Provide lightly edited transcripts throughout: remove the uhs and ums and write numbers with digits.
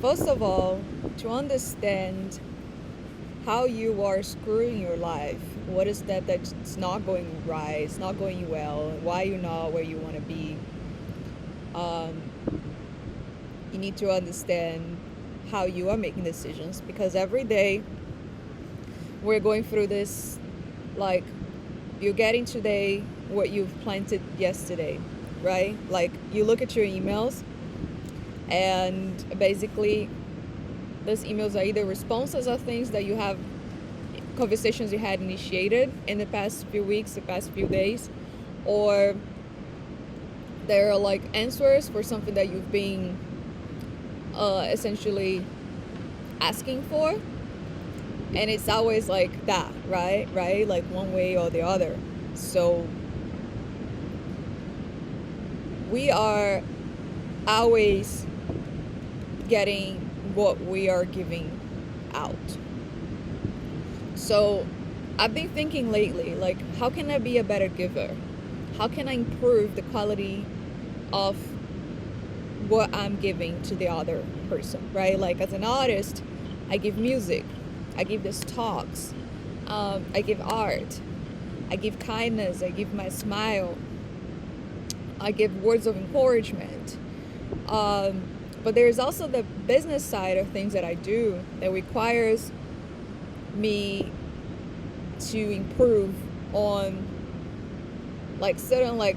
First of all, to understand how you are screwing your life, what is that that's not going right, it's not going well, why you're not where you want to be. Um, you need to understand how you are making decisions because every day we're going through this, like, you're getting today what you've planted yesterday, right? Like, you look at your emails, and basically those emails are either responses of things that you have, conversations you had initiated in the past few weeks, the past few days, or they're like answers for something that you've been essentially asking for. And it's always like that, right, like one way or the other. So we are always getting what we are giving out. So I've been thinking lately, like, how can I be a better giver? How can I improve the quality of what I'm giving to the other person, right? Like, as an artist, I give music, I give these talks, I give art, I give kindness, I give my smile, I give words of encouragement. But there's also the business side of things that I do that requires me to improve on, like, certain, like,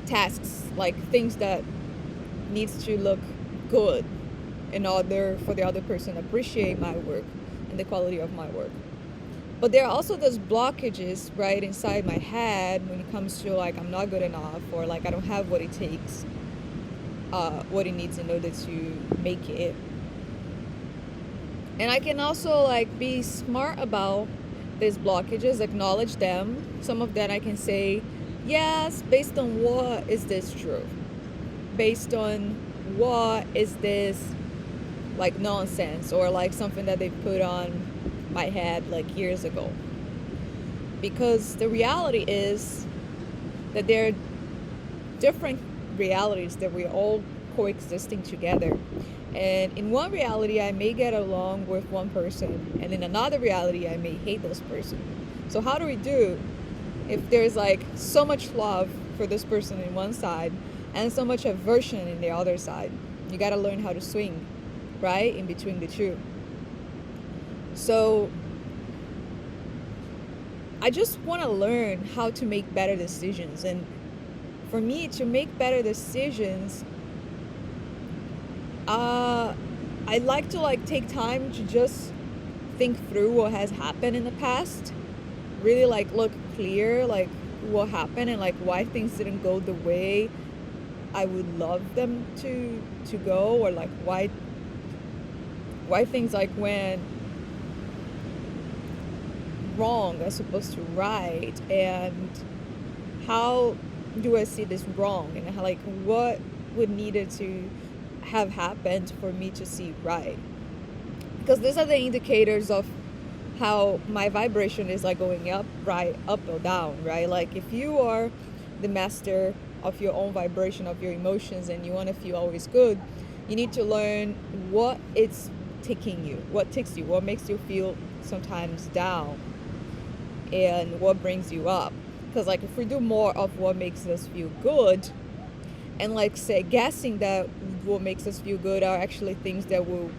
tasks, like things that needs to look good in order for the other person to appreciate my work and the quality of my work. But there are also those blockages right inside my head when it comes to, like, I'm not good enough, or like I don't have what it takes, what it needs in order to make it. And I can also, like, be smart about these blockages, acknowledge them. Some of them I can say, yes, based on what is this true? Based on what is this, like, nonsense, or like something that they put on my head like years ago. Because the reality is that there are different realities that we're all coexisting together. And in one reality, I may get along with one person, and in another reality, I may hate this person. So how do we do if there's, like, so much love for this person in one side and so much aversion in the other side? You got to learn how to swing, right, in between the two. So I just want to learn how to make better decisions. And for me to make better decisions, I like to, like, take time to just think through what has happened in the past, really, like, look clear, like, what happened and, like, why things didn't go the way I would love them to go, or like why things, like, went wrong as opposed to right, and how do I see this wrong, and how, like, what would needed to have happened for me to see right. Because these are the indicators of how my vibration is, like, going up, right, up or down, right? Like, if you are the master of your own vibration, of your emotions, and you want to feel always good, you need to learn what it's taking you, what takes you, what makes you feel sometimes down, and what brings you up. Because, like, if we do more of what makes us feel good, and, like, say, guessing that what makes us feel good are actually things that will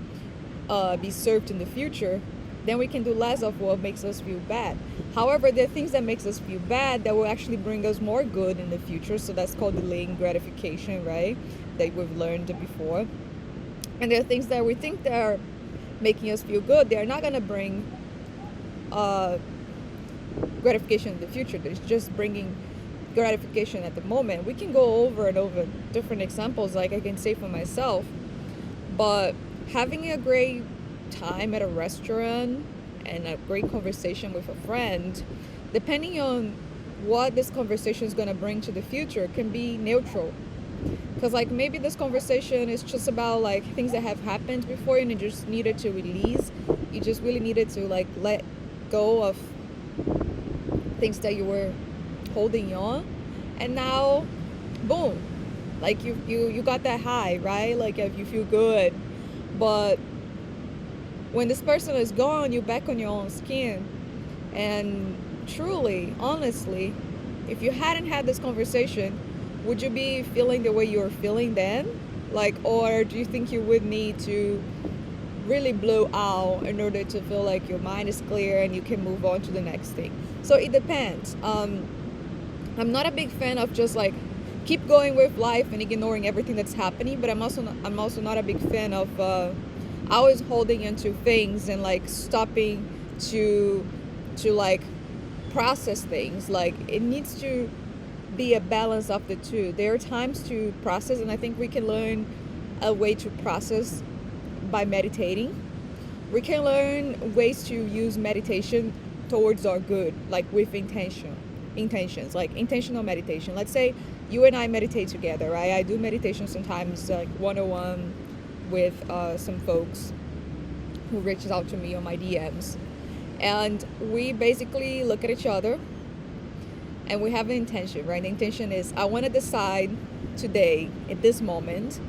be served in the future, then we can do less of what makes us feel bad. However, there are things that makes us feel bad that will actually bring us more good in the future. So that's called delaying gratification, right? That we've learned before. And there are things that we think that are making us feel good. They are not going to bring gratification in the future. They're just bringing gratification at the moment. We can go over and over different examples, like I can say for myself, but having a great time at a restaurant and a great conversation with a friend, depending on what this conversation is going to bring to the future, can be neutral. Because, like, maybe this conversation is just about, like, things that have happened before and you just needed to release. You just really needed to, like, let go of things that you were holding on, and now, boom, like, you got that high, right? Like, if you feel good, But when this person is gone, you're back on your own skin. And truly, honestly, if you hadn't had this conversation, would you be feeling the way you were feeling then? Like, or do you think you would need to really blow out in order to feel like your mind is clear and you can move on to the next thing? So it depends. I'm not a big fan of just like keep going with life and ignoring everything that's happening, but I'm also not a big fan of always holding into things and like stopping to like process things. Like it needs to be a balance of the two. There are times to process, and I think we can learn a way to process by meditating. We can learn ways to use meditation towards our good, like with intentions, like intentional meditation. Let's say you and I meditate together, right? I do meditation sometimes, like one-on-one with some folks who reaches out to me on my DMs, and we basically look at each other and we have an intention, right? The intention is I want to decide today, at this moment,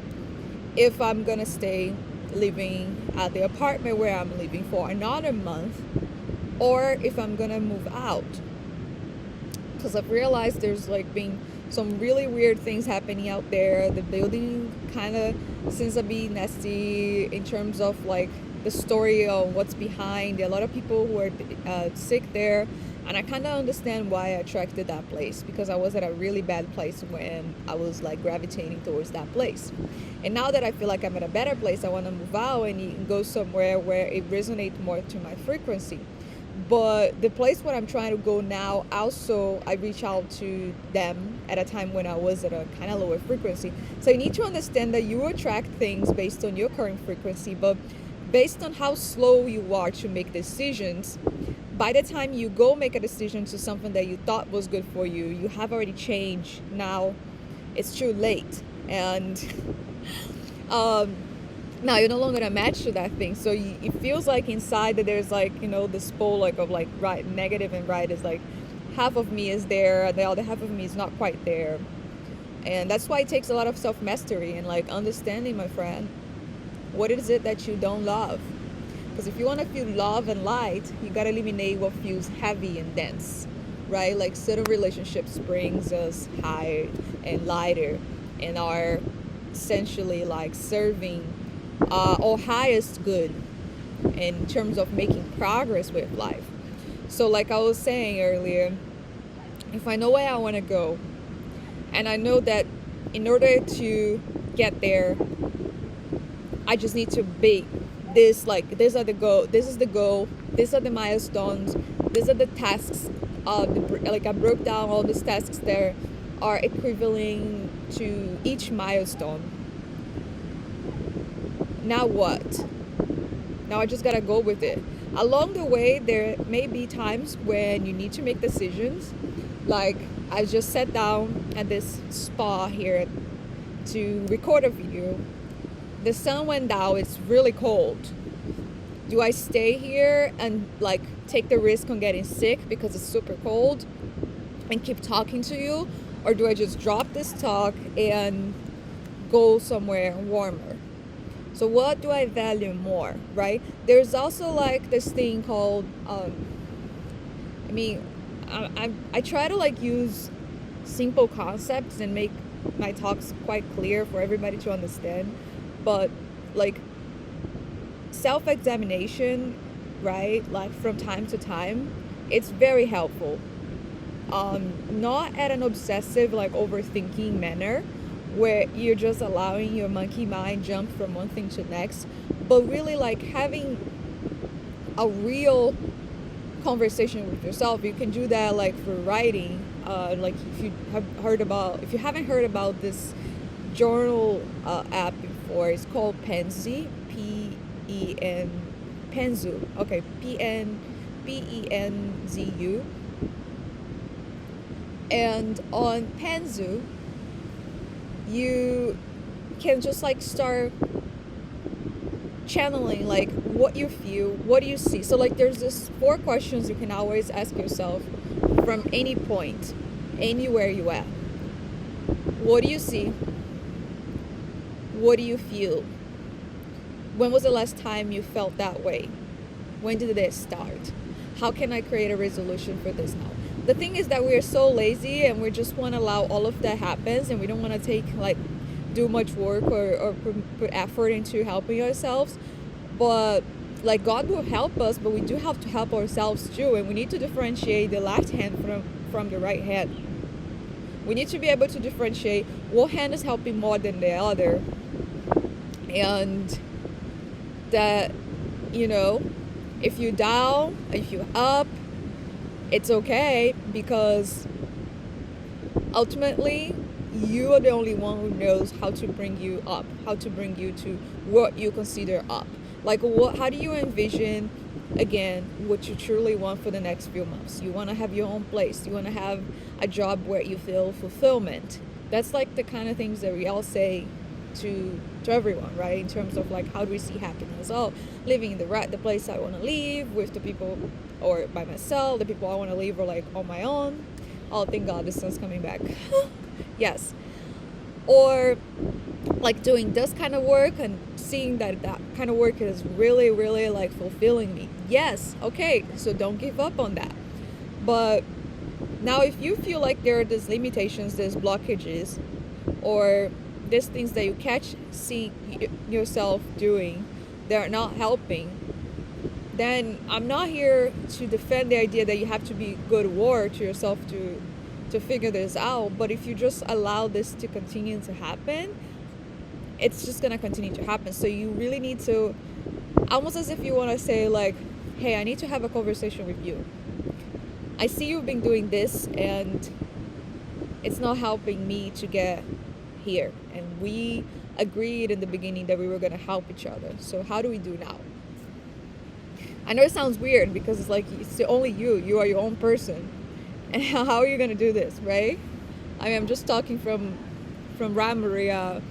if I'm gonna stay living at the apartment where I'm living for another month, or if I'm gonna move out. Because I've realized there's like been some really weird things happening out there. The building kind of seems to be nasty in terms of like the story of what's behind. There are a lot of people who are sick there, and I kind of understand why I attracted that place, because I was at a really bad place when I was like gravitating towards that place. And now that I feel like I'm at a better place, I want to move out and go somewhere where it resonates more to my frequency. But the place where I'm trying to go now, also I reach out to them at a time when I was at a kind of lower frequency. So you need to understand that you attract things based on your current frequency, but based on how slow you are to make decisions, by the time you go make a decision to something that you thought was good for you, you have already changed. Now it's too late. And now you're no longer a match to that thing. So it feels like inside that there's like, this pole like of like right, negative and right is like half of me is there, the other half of me is not quite there. And that's why it takes a lot of self-mastery and like understanding, my friend, what is it that you don't love? Because if you want to feel love and light, you got to eliminate what feels heavy and dense, right? Like certain relationships brings us higher and lighter and are essentially like serving our highest good in terms of making progress with life. So like I was saying earlier, if I know where I want to go, and I know that in order to get there, I just need to be this, like these are the goal, this is the goal, these are the milestones, these are the tasks, like I broke down all these tasks that are equivalent to each milestone. Now what? Now I just gotta go with it. Along the way, there may be times when you need to make decisions. Like I just sat down at this spa here to record a video. The sun went down, it's really cold. Do I stay here and like take the risk on getting sick because it's super cold and keep talking to you? Or do I just drop this talk and go somewhere warmer? So what do I value more, right? There's also like this thing called, I try to like use simple concepts and make my talks quite clear for everybody to understand. But like self-examination, right? Like from time to time, it's very helpful. Not at an obsessive, like overthinking manner, where you're just allowing your monkey mind jump from one thing to the next, but really like having a real conversation with yourself. You can do that like for writing. Like if you haven't heard about this journal app before, it's called Penzu, Penzu. Okay, Penzu. And on Penzu, you can just like start channeling like what you feel, what do you see. So like there's this 4 questions you can always ask yourself from any point, anywhere you at. What do you see? What do you feel? When was the last time you felt that way? When did it start? How can I create a resolution for this now? The thing is that we are so lazy and we just want to allow all of that happens, and we don't want to take like do much work or put effort into helping ourselves. But like God will help us, but we do have to help ourselves too, and we need to differentiate the left hand from the right hand. We need to be able to differentiate what hand is helping more than the other, and that, you know, if you down, if you up, it's okay, because ultimately you are the only one who knows how to bring you up, how to bring you to what you consider up. Like, how do you envision, again, what you truly want for the next few months? You want to have your own place. You want to have a job where you feel fulfillment. That's like the kind of things that we all say to everyone, right? In terms of like, how do we see happiness? Oh, living in the place I want to live with the people, or by myself, the people I want to live, or like on my own. Oh, thank God the sun's coming back. Yes. Or like doing this kind of work and seeing that kind of work is really, really like fulfilling me. Yes, okay, so don't give up on that. But now if you feel like there are these limitations, these blockages, or these things that you see yourself doing that are not helping, then I'm not here to defend the idea that you have to be good warrior to yourself to figure this out. But if you just allow this to continue to happen, it's just gonna continue to happen. So you really need to, almost as if you want to say like, hey, I need to have a conversation with you. I see you've been doing this and it's not helping me to get here, and we agreed in the beginning that we were going to help each other, so how do we do now? I know it sounds weird because it's like it's only you are your own person, and how are you going to do this, right? I mean, I'm just talking from Ram Maria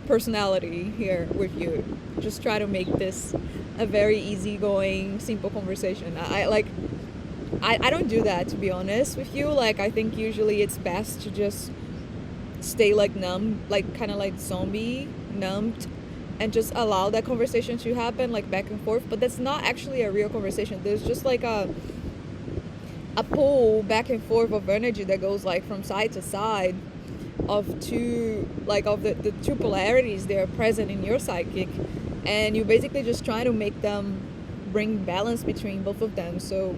personality here with you. Just try to make this a very easygoing, simple conversation. I don't do that, to be honest with you. Like, I think usually it's best to just stay like numb, like kind of like zombie numbed, and just allow that conversation to happen like back and forth. But that's not actually a real conversation. There's just like a pull back and forth of energy that goes like from side to side of the two polarities that are present in your psychic, and you basically just try to make them bring balance between both of them, so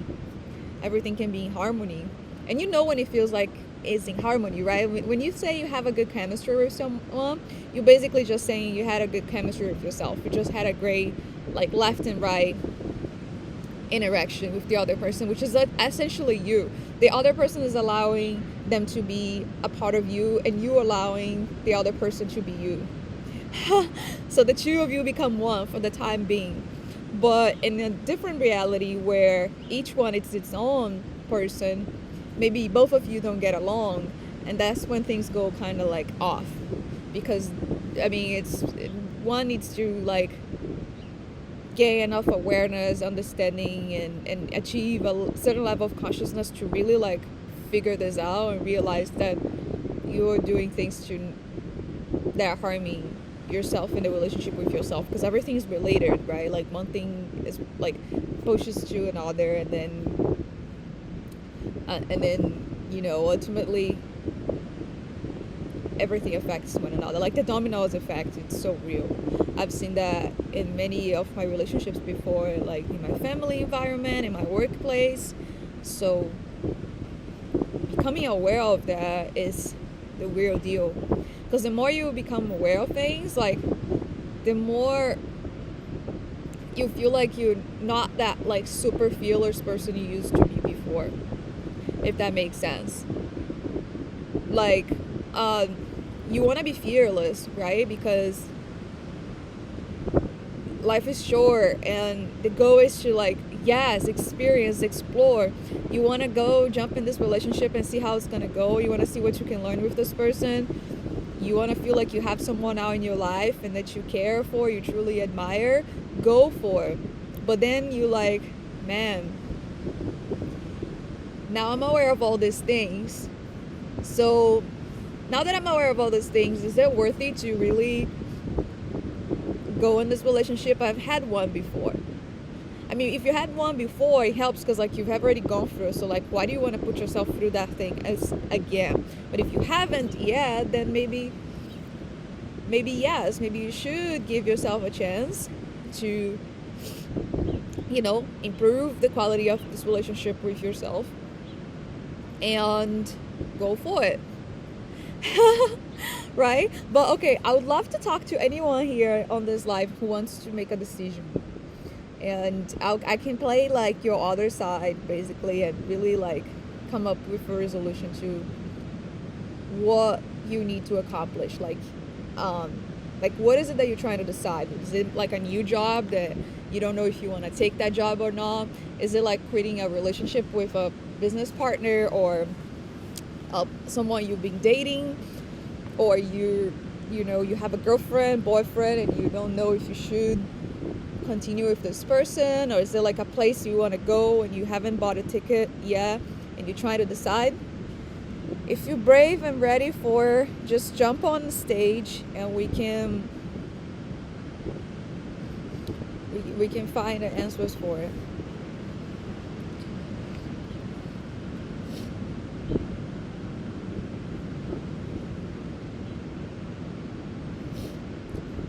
everything can be in harmony. And you know when it feels like is in harmony, right? When you say you have a good chemistry with someone, you're basically just saying you had a good chemistry with yourself. You just had a great like left and right interaction with the other person, which is essentially you. The other person is allowing them to be a part of you, and you allowing the other person to be you. So the two of you become one for the time being. But in a different reality where each one is its own person, maybe both of you don't get along, and that's when things go kind of like off, because I mean it's one needs to like gain enough awareness, understanding, and achieve a certain level of consciousness to really like figure this out and realize that you're doing things that are harming yourself in the relationship with yourself, because everything is related, right? Like one thing is like pushes to another, and then you know, ultimately everything affects one another. Like the dominoes effect, it's so real. I've seen that in many of my relationships before, like in my family environment, in my workplace. So becoming aware of that is the real deal, because the more you become aware of things, like the more you feel like you're not that like super fearless person you used to be before, if that makes sense. Like you want to be fearless, right? Because life is short, and the goal is to like, yes, experience, explore. You want to go jump in this relationship and see how it's gonna go. You want to see what you can learn with this person. You want to feel like you have someone out in your life and that you care for, you truly admire. Go for it. But then you like, man, now I'm aware of all these things. So now that I'm aware of all these things, is it worthy to really go in this relationship. I've had one before. I mean, if you had one before, it helps because like you've already gone through it. So like, why do you want to put yourself through that thing as again? But if you haven't yet, then maybe yes, maybe you should give yourself a chance to, improve the quality of this relationship with yourself and go for it. Right? But okay, I would love to talk to anyone here on this live who wants to make a decision. And I can play like your other side basically and really like come up with a resolution to what you need to accomplish. Like what is it that you're trying to decide? Is it like a new job that you don't know if you want to take that job or not? Is it like creating a relationship with a business partner or someone you've been dating, or you have a girlfriend, boyfriend, and you don't know if you should continue with this person, or is there like a place you want to go and you haven't bought a ticket yet and you're trying to decide? If you're brave and ready for, just jump on the stage and we can find the answers for it.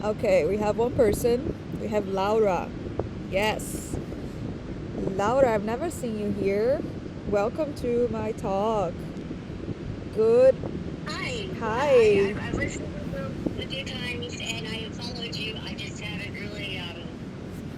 Okay, we have one person. We have Laura. Yes. Laura, I've never seen you here. Welcome to my talk. Good. Hi. Hi. I've listened a few times and I have followed you. I just haven't really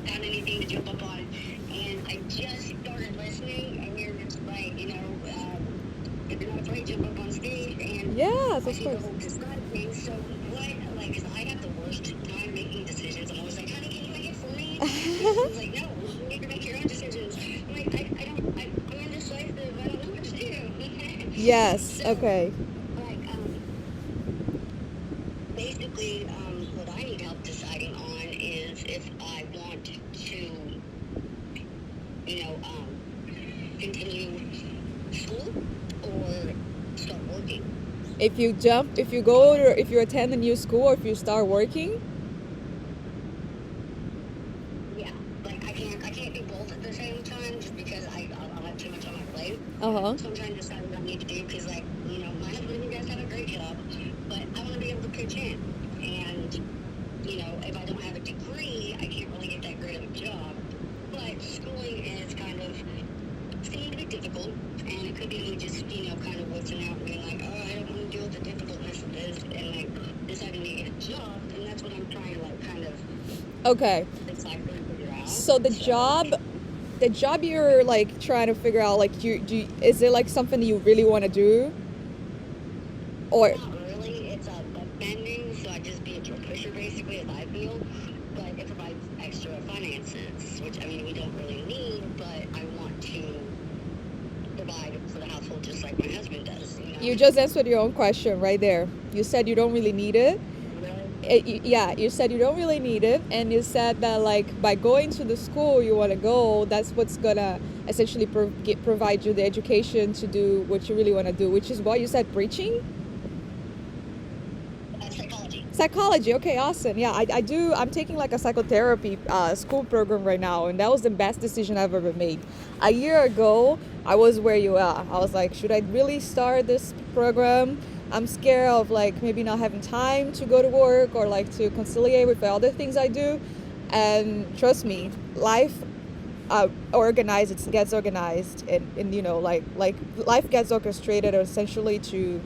found anything to jump up on. And I just started listening, and you're just like, if you're not afraid, jump up on stage. And Yes, I of see the course. whole decide thing. So what, 'cause I have the worst time making decisions. I'm always like, honey, can you make it for me? And it's like, no, you need to make your own decisions. I'm like, I'm indecisive. I don't know what to do. Yes, So, okay. like, basically, what I need help deciding on is if I want to, continue school or start working. If you attend a new school or if you start working, Yeah, like I can't do both at the same time just because I'll have too much on my plate. uh-huh. So I'm trying to decide what I need to do because, like, my husband and you guys have a great job, but I want to be able to pitch in. And, if I don't have a degree, I can't really get that great of a job. But schooling is kind of seeming to be difficult, and it could be me just, kind of whatting out and being like, oh, I don't want to deal with the difficultness of this, and, like, deciding to get a job, and that's what I'm trying to, like, kind of Okay. decipher and figure out. So the job you're like trying to figure out, like is it like something that you really want to do? Or Not really. It's a bending, so I just be a drill pusher basically, as I feel. But it provides extra finances, which we don't really need, but I want to provide for the household just like my husband does. you just answered your own question right there. You said you don't really need it. Yeah, you said you don't really need it, and you said that like by going to the school you want to go, that's what's gonna essentially provide you the education to do what you really want to do, which is what you said, preaching. Psychology. Okay, awesome. Yeah, I'm taking like a psychotherapy school program right now, and that was the best decision I've ever made. A year ago, I was where you are. I was like, should I really start this program? I'm scared of like maybe not having time to go to work or like to conciliate with the other things I do. And trust me, life gets organized, and like life gets orchestrated essentially to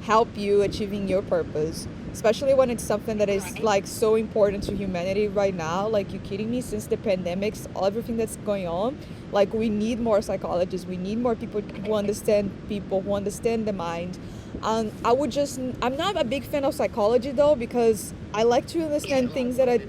help you achieving your purpose, especially when it's something that is like so important to humanity right now. Like, you kidding me? Since the pandemics, everything that's going on, like, we need more psychologists, we need more people who understand the mind. I'm not a big fan of psychology though, because I like to understand things that I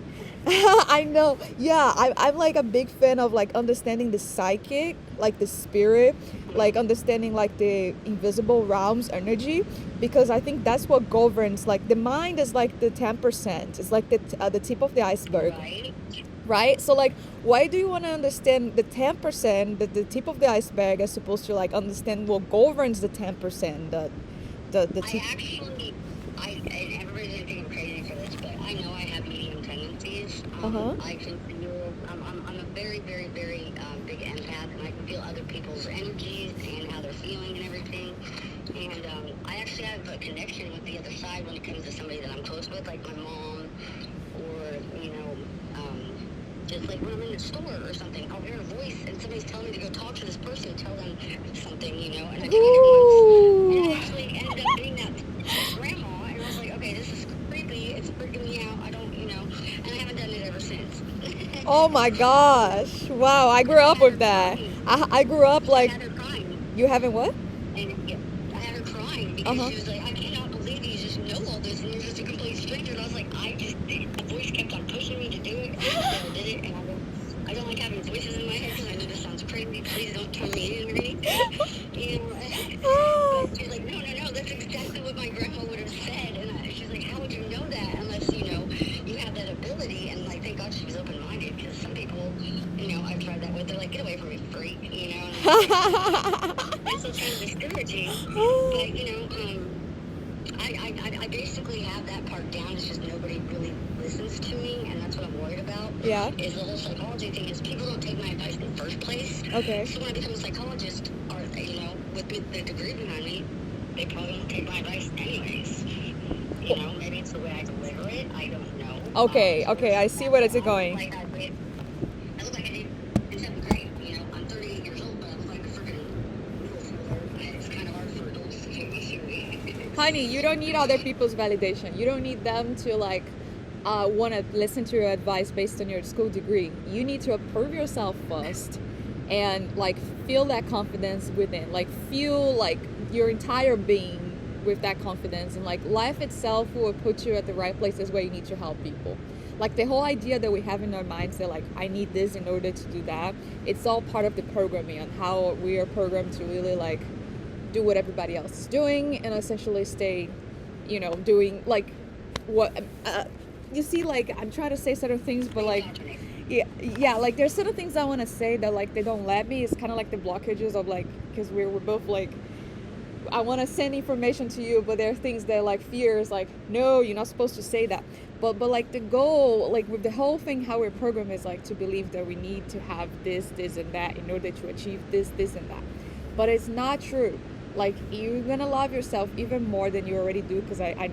I know. Yeah, I'm like a big fan of like understanding the psychic, like the spirit, like understanding like the invisible realms energy, because I think that's what governs. Like, the mind is like the 10%. It's like the tip of the iceberg, right? So like, why do you want to understand the 10%, the tip of the iceberg, as opposed to like understand what governs the 10%, the tip? And everybody's gonna think I'm crazy for this, but I know I have medium tendencies. Uh-huh. I can feel, I'm a very, very, very big empath, and I can feel other people's energies and how they're feeling and everything. And I actually have a connection with the other side when it comes to somebody that I'm close with, like my mom, or, just like when I'm in the store or something, I'll hear a voice and somebody's telling me to go talk to this person, tell them something, and I tried it once, and I Ooh. actually ended up being that grandma, and I was like, okay, this is creepy, it's freaking me out, I don't, and I haven't done it ever since. Oh my gosh. Wow, I grew I up had her with that. crying. I grew up I like, had her crying. you haven't what? And I had her crying because Uh-huh. she was like, I cannot believe you just know all this and you're just a complete stranger. And I was like, the voice kept on pushing me to do it, and I just never did it. And I don't like having voices in my head because I know this sounds crazy. Please don't turn me in or anything. Ah. But she's like, no, no, no, that's exactly what my grandma would have said. And she's like, how would you know that unless, you have that ability? And like, thank God she was open-minded, because some people, I've tried that with, they're like, get away from me, freak, and it's like, it's so kind of discouraging. But, I basically have that part down. It's just nobody really listens to me, and that's what I'm worried about. Yeah. Is the whole psychology thing is people don't take my advice in the first place. Okay. So when I become a psychologist, or with the degree behind me, they probably won't take my advice anyways. Maybe it's the way I deliver it. I don't know. Okay, So okay, it's I see where it's going. like I look like I did in seventh grade. I'm 38 years old, but I look like a freaking middle schooler. It's kind of hard for adults to take me serious. Honey, you don't need other people's validation. You don't need them to want to listen to your advice based on your school degree. You need to approve yourself first and feel that confidence within. Feel your entire being with that confidence, and life itself will put you at the right places where you need to help people. The whole idea that we have in our minds that I need this in order to do that, it's all part of the programming on how we are programmed to really do what everybody else is doing and essentially stay doing what you see. I'm trying to say certain things, but yeah, there's certain things I want to say that they don't let me. It's kind of like the blockages of because we're both I want to send information to you, but there are things that fear is no, you're not supposed to say that. But the goal, with the whole thing, how we're programmed is to believe that we need to have this and that in order to achieve this and that. But it's not true. You're gonna love yourself even more than you already do, because I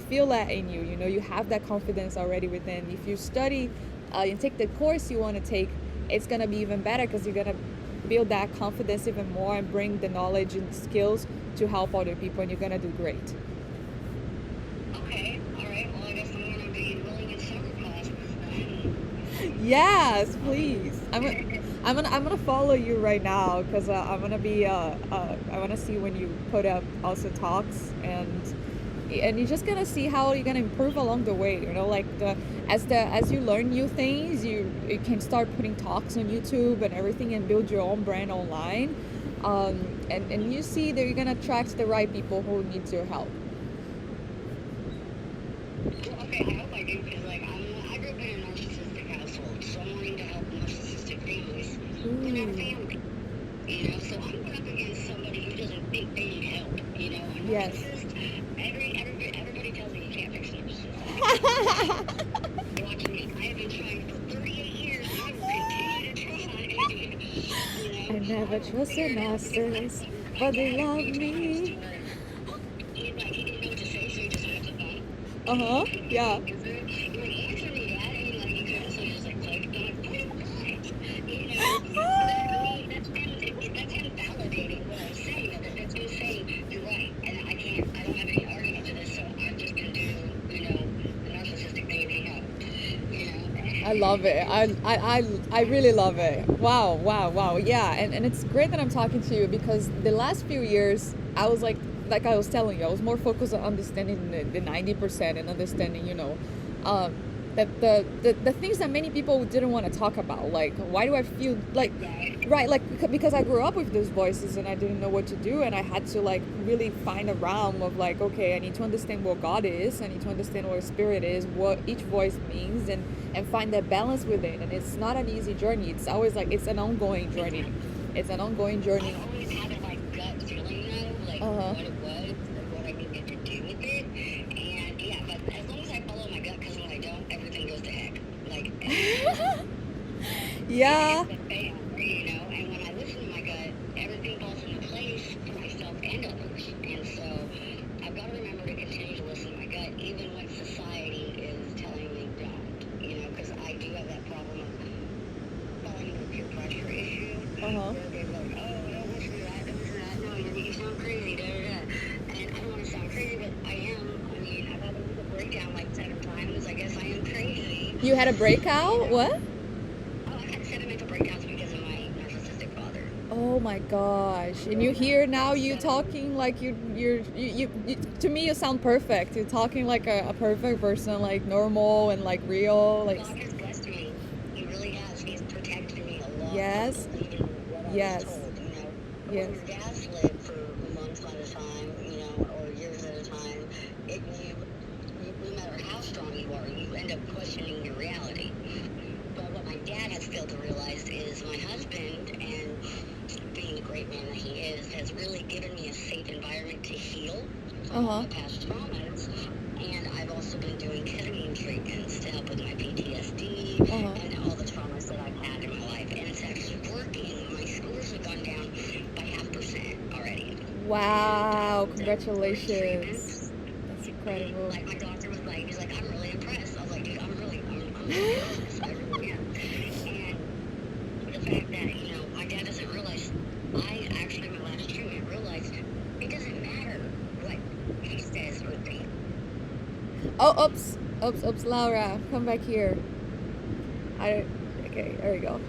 feel that in you. You have that confidence already within. If you study and take the course you want to take, it's gonna be even better, because you're gonna build that confidence even more and bring the knowledge and skills to help other people, and you're gonna do great. Okay, all right. Well, I guess I'm gonna be enrolling in summer classes then. Yes, please. I'm gonna follow you right now, because I'm gonna be I want to see when you put up also talks, and you're just gonna see how you're gonna improve along the way. As you learn new things, you can start putting talks on YouTube and everything, and build your own brand online. And you see that you're gonna attract the right people who need your help. Well, okay, I hope I do, because I grew up in a narcissistic household, so I'm wanting to help narcissistic families. We're not a Ooh. family, so I'm going up against somebody who doesn't think they need help. A Yes. narcissist, everybody tells me you can't fix narcissists. Watch me. I have been trying for 38 years, and I will continue to try. I never I will trusted figure it out, because narcissists, my but they dad a love few times me. to where he didn't know what to say, so he just hung up the phone. Uh-huh. And he Yeah. couldn't answer. You're like, answer me, Dad. And he couldn't, so he was like, click. And I'm like, what? So that, to me, that's him validating what I'm saying. That's him saying, you're right. And I don't have any argument to this, so I'm just going to do, the narcissistic thing and hang up. I love it. I really love it. Wow, wow, wow. Yeah, and it's great that I'm talking to you, because the last few years I was like I was telling you, I was more focused on understanding the 90% and understanding, um, that the things that many people didn't want to talk about. Why do I feel right, because I grew up with those voices and I didn't know what to do, and I had to really find a realm of okay, I need to understand what God is, I need to understand what Spirit is, what each voice means, and find that balance within. And it's not an easy journey. It's always it's an ongoing journey. It's an ongoing journey. I always had a gut feeling though, Uh-huh. what it was, what I needed to do with it, and yeah. But as long as I follow my gut, because when I don't, everything goes to heck. It Yeah. hits the fan, and when I listen to my gut, everything falls into place for myself and others. And so I've got to remember to continue to listen to my gut, even when society is telling me don't, because I do have that problem of falling into a peer pressure issue, Uh-huh. where they're like, oh, don't listen to that, don't listen to that, no, you sound crazy, da da da. And I don't want to sound crazy, but I am. I mean, I've had a breakdown like 7 times. I guess I am crazy, You had a you breakout? know. What? Oh, I've had 7 mental breakdowns because of my narcissistic father. Oh my gosh. And you Yeah, hear now you seven. talking like you to me you sound perfect. You're talking like a perfect person, like normal and like real. Like God has blessed me. He really has. He's protected me a lot for yes. believing what I was Yes. told. But Yes. when you're gaslit for months at a time, or years at a time, no matter how strong you are, you end up questioning your reality. But what my dad has failed to realize is my husband, and being the great man that he is, has really given me a safe environment to heal from all Uh-huh. my past traumas. And I've also been doing ketamine treatments to help with my PTSD Uh-huh. and all the traumas that I've had in my life. And it's actually working. My scores have gone down by 0.5% already. Wow, And for his congratulations. treatments, That's incredible. like my doctor was like, he's like, I'm really impressed. I was like, dude, I'm really proud of this. I really am. And the fact that, my dad doesn't realize, I actually, in my last treatment, realized it doesn't matter what he says or thinks. Oh, oops. Oops, oops, Laura. Come back here. I okay, there we go.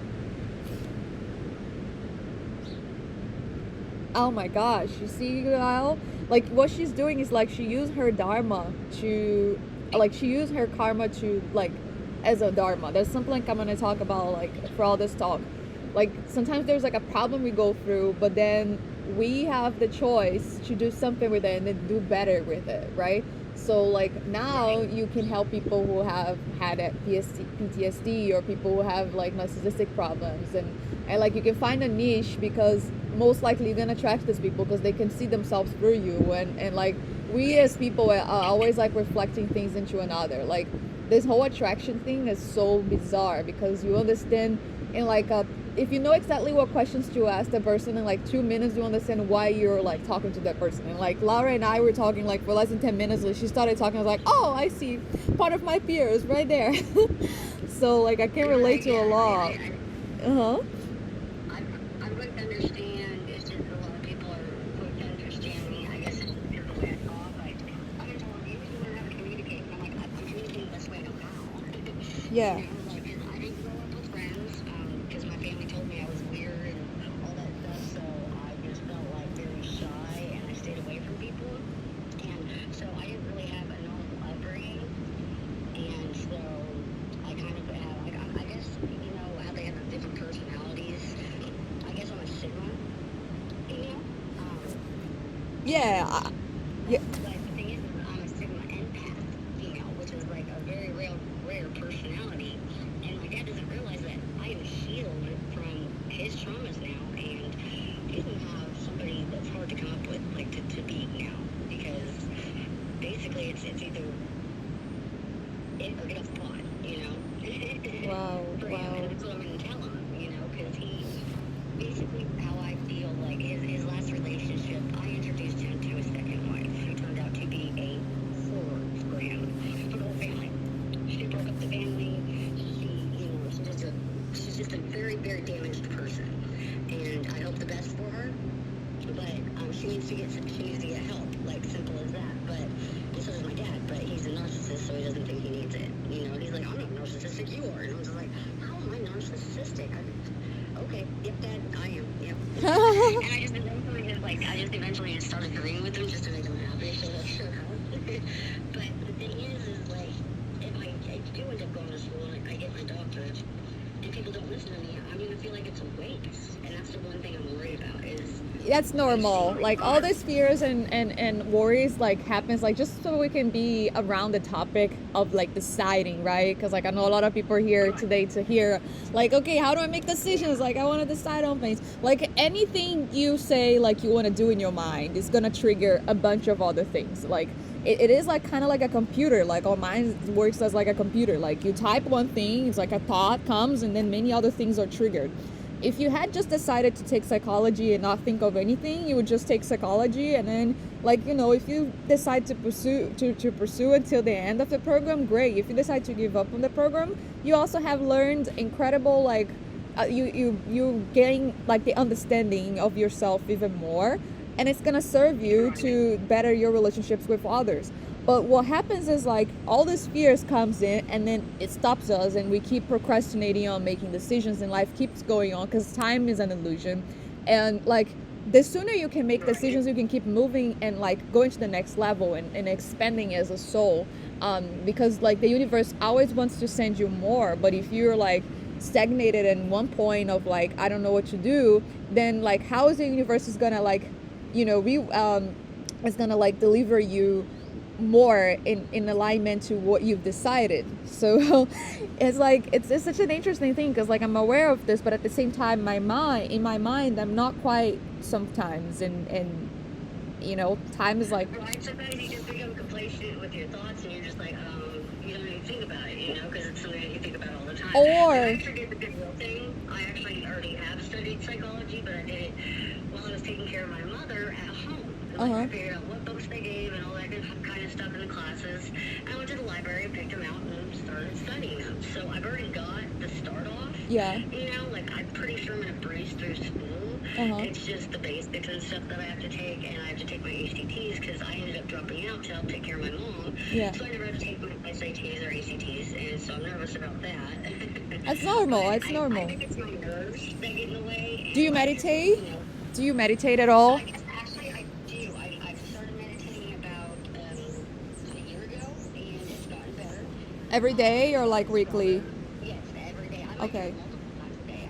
Oh my gosh, you see, Lyle? Like what she's doing is like she used her dharma to, like she used her karma to like as a dharma. There's something like I'm gonna talk about like for all this talk. Like sometimes there's like a problem we go through, but then we have the choice to do something with it and then do better with it, right? So like now Right. you can help people who have had a PTSD or people who have like narcissistic problems, and like you can find a niche because most likely you're gonna attract these people because they can see themselves through you, and like we as people are always like reflecting things into another. Like this whole attraction thing is so bizarre because you understand in like a, if you know exactly what questions to ask the person in like 2 minutes, you understand why you're like talking to that person. And like Laura and I were talking like for less than 10 minutes, like she started talking, I was like, oh, I see part of my peers right there. So like I can relate Right, to a yeah. lot. Uh-huh. I'm quick to understand. It's just a lot of people are quick to understand me. I guess it's just because of the way I talk. Like, I've been told, you need to learn how to communicate. And I'm like, I'm communicating the best way I know how. Yeah. Like, 'cause I didn't grow up with friends, because my family told me I was weird and all that stuff. So I just felt like very shy and I stayed away from people. And so I didn't really have a normal upbringing. And so I kind of have, I guess, how they have the different personalities. I guess I'm a Sigma, you know? Yeah. Yeah. But the thing is, I'm a Sigma empath, which is like a very rare personality. And my dad doesn't realize that I am healed from his traumas now, and he doesn't have somebody that's hard to come up with, like to beat now, because basically it's either it or get off the pot. Wow. For him, and Wow. that's what I'm gonna tell him, because he basically how I feel like his last relationship, I introduced him to his second wife, who turned out to be a horror for him, for the whole family. She broke up the family. She's just a very, very damaged person, and I hope the best for her. But she needs to get help, like simple as that. But and so does my dad. But he's a narcissist, so he doesn't think he needs it. And he's like, I'm not narcissistic. You are. And I was just like, how am I narcissistic? Okay, yep, Dad, I am. Yep. And I just eventually just started agreeing with him just to make him happy. So that's sure. But the thing is like, if I do end up going to school and I get my doctorate, and people don't listen to me, I'm gonna feel like it's a waste. And that's the one thing I'm worried about is That's wasting normal. my Like all time. these fears and worries like happens like just so we can be around the topic of like deciding, right? Because like I know a lot of people are here Right. today to hear like, okay, how do I make decisions? Like I want to decide on things. Like anything you say like you want to do in your mind is gonna trigger a bunch of other things. Like it is like kind of like a computer. Like our mind works as like a computer. Like you type one thing, it's like a thought comes, and then many other things are triggered. If you had just decided to take psychology and not think of anything, you would just take psychology, and then, like, you know, if you decide to pursue until the end of the program, great. If you decide to give up on the program, you also have learned incredible, like, you gain like the understanding of yourself even more, and it's gonna serve you to better your relationships with others. But what happens is like all this fears comes in, and then it stops us, and we keep procrastinating on making decisions, and life keeps going on because time is an illusion. And like the sooner you can make decisions, you can keep moving and like going to the next level, and expanding as a soul. Because like the universe always wants to send you more, but if you're like stagnated in one point of like I don't know what to do, then like how is the universe is gonna like, you know, is gonna like deliver you more in alignment to what you've decided. So it's like it's such an interesting thing because like I'm aware of this, but at the same time in my mind I'm not quite sometimes, and you know, time is like, Right, sometimes you just become complacent with your thoughts and you're just like, you don't even think about it, you know, because it's something that you think about all the time. or I actually did the good real thing. I actually already have studied psychology, but I did it while I was taking care of my mother at home. Like, I figured out what books they gave and all that kind of stuff in the classes. And I went to the library and picked them out and started studying them. So I've already got the start off. yeah. You know, like I'm pretty sure I'm going to breeze through school. It's just the basics and stuff that I have to take, and I have to take my HTTs because I ended up dropping out to help take care of my mom. Yeah. So I never have to take my SATs or ACTs, and so I'm nervous about that. That's normal. It's normal. I think it's my nerves that get in the way. Do you meditate? Do you meditate at all? Actually, I do. I started meditating about a year ago, and it's gotten better. Every day or like weekly? Yes, every day. Okay.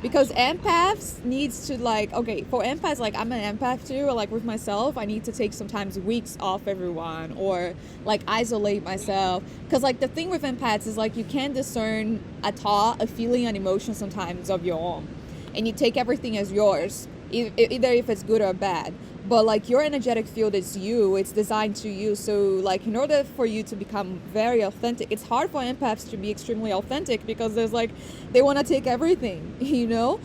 Because empaths needs to like, okay, for empaths, like I'm an empath too, or like with myself, I need to take sometimes weeks off everyone, or like isolate myself. Because like the thing with empaths is like you can discern a thought, a feeling, an emotion sometimes of your own, and you take everything as yours, either if it's good or bad. But like your energetic field is you, it's designed to you. So like in order for you to become very authentic, it's hard for empaths to be extremely authentic because there's like they want to take everything, you know.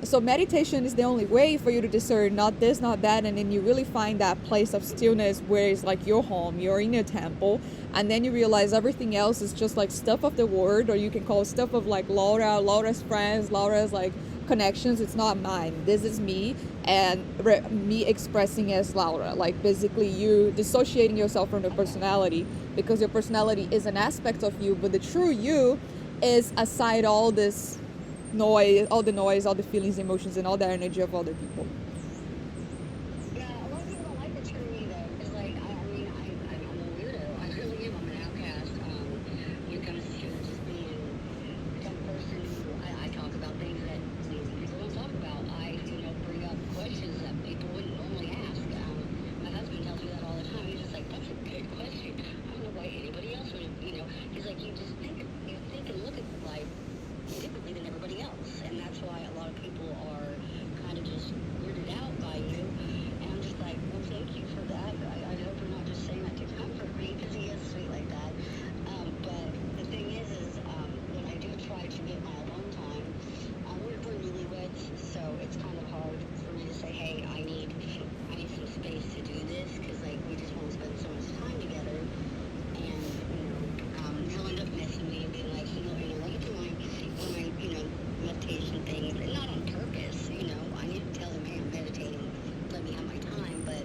So meditation is the only way for you to discern not this, not that, and then you really find that place of stillness where it's like your home, you're in a temple, and then you realize everything else is just like stuff of the world, or you can call stuff of like Laura's friends, Laura's like connections. It's not mine. This is me, and me expressing as Laura. Like basically you dissociating yourself from the personality, because your personality is an aspect of you, but the true you is aside all this noise, all the feelings, emotions, and all the energy of other people. Yeah, a lot of people don't like the true me though, because like I'm a weirdo. I really am. I'm an outcast. When it comes to just being the type of person who I talk about things that people don't talk about. I bring up questions that people wouldn't normally ask. My husband tells me that all the time. He's just like, that's a good question. I don't know why anybody else would. He's like, you think and look at life differently than everybody else, and that's why a lot of people are kind of just weirded out by you. And I'm just like, well, thank you for that. I hope you're not just saying that to comfort me, because he is sweet like that. But the thing is when I do try to get my alone time, we're newlyweds, so it's kind of hard for me to say, hey, I need some space to do this, because like we just want to spend so much time together. And he'll end up messing me and being like, what are you doing? One of my meditation things, and not on purpose. I need to tell him, hey, I'm meditating, let me have my time, but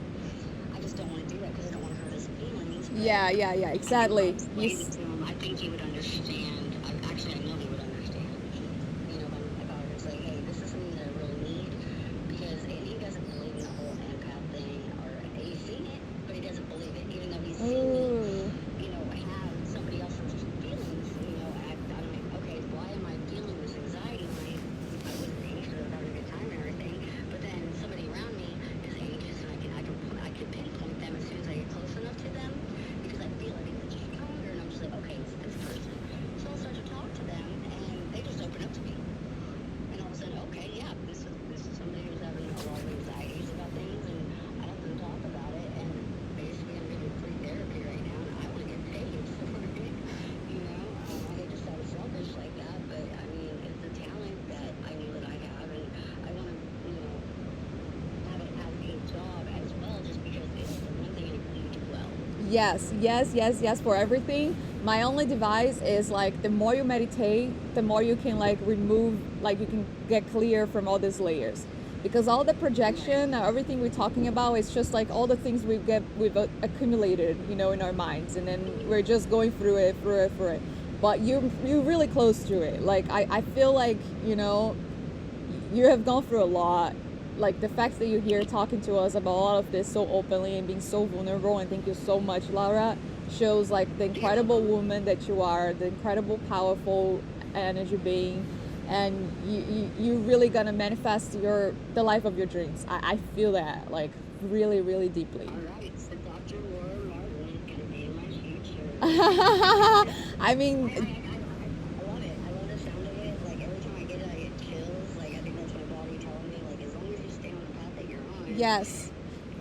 I just don't want to do that because I don't want to hurt his feelings. Yeah, exactly. I think he would understand. Actually, I know he would understand. If I was like, hey, this is something that I really need, because he doesn't believe in the whole empath thing, or he's seen it, but he doesn't believe it, even though he's seen me, have somebody else's feelings. I'm like, okay, why am I feeling this anxiety when I wasn't anxious about a good time and everything? But then somebody around me is anxious, and I can pinpoint them as soon as I get close enough to them, because I feel it even stronger, and I'm just like, okay, it's this person. So Yes, yes, yes, yes, for everything. My only device is like the more you meditate, the more you can like remove, like you can get clear from all these layers. Because all the Right. projection, everything we're talking about, it's just like all the things we've accumulated, you know, in our minds, and then we're just going through it, through it, through it. But you're really close to it. Like I feel like, you know, you have gone through a lot. Like the fact that you're here talking to us about all of this so openly and being so vulnerable, and thank you so much, Laura, shows like the You're incredible welcome. woman that you are, the incredible, powerful energy being, and you really gonna manifest the life of your dreams. I feel that like really, really deeply. All right, so Dr. Laura Martin is going to be in my future. I mean, I love it. I love the sound of it. Like every time I get it, I get chills. Like I think that's my body telling me, like as long as you stay on the path that you're on, yes.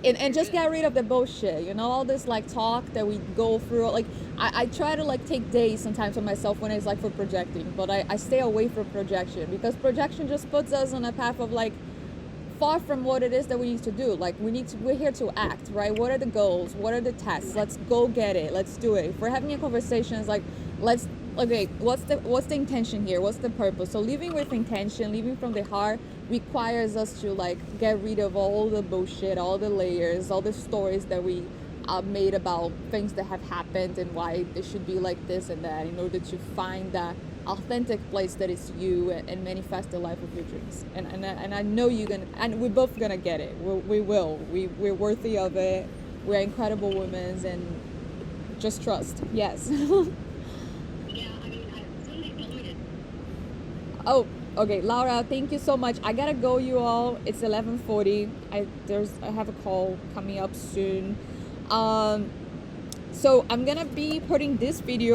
And you're just get good. rid of the bullshit, you know, all this like talk that we go through. Like I try to like take days sometimes for myself when it's like for projecting, but I stay away from projection because projection just puts us on a path of like far from what it is that we need to do. Like we're here to act, right? What are the goals? What are the tasks? Let's go get it. Let's do it. If we're having a conversation, it's like let's okay, what's the intention here? What's the purpose? So living with intention, living from the heart requires us to like get rid of all the bullshit, all the layers, all the stories that we made about things that have happened and why they should be like this and that in order to find that authentic place that is you and manifest the life of your dreams. And I know you're gonna, and we're both gonna get it. We will. We're worthy of it. We're incredible women, and just trust. Yes. Yeah, I mean, somebody told me to. Oh, okay, Laura. Thank you so much. I gotta go, you all. It's 11:40. I have a call coming up soon. Um, so I'm gonna be putting this video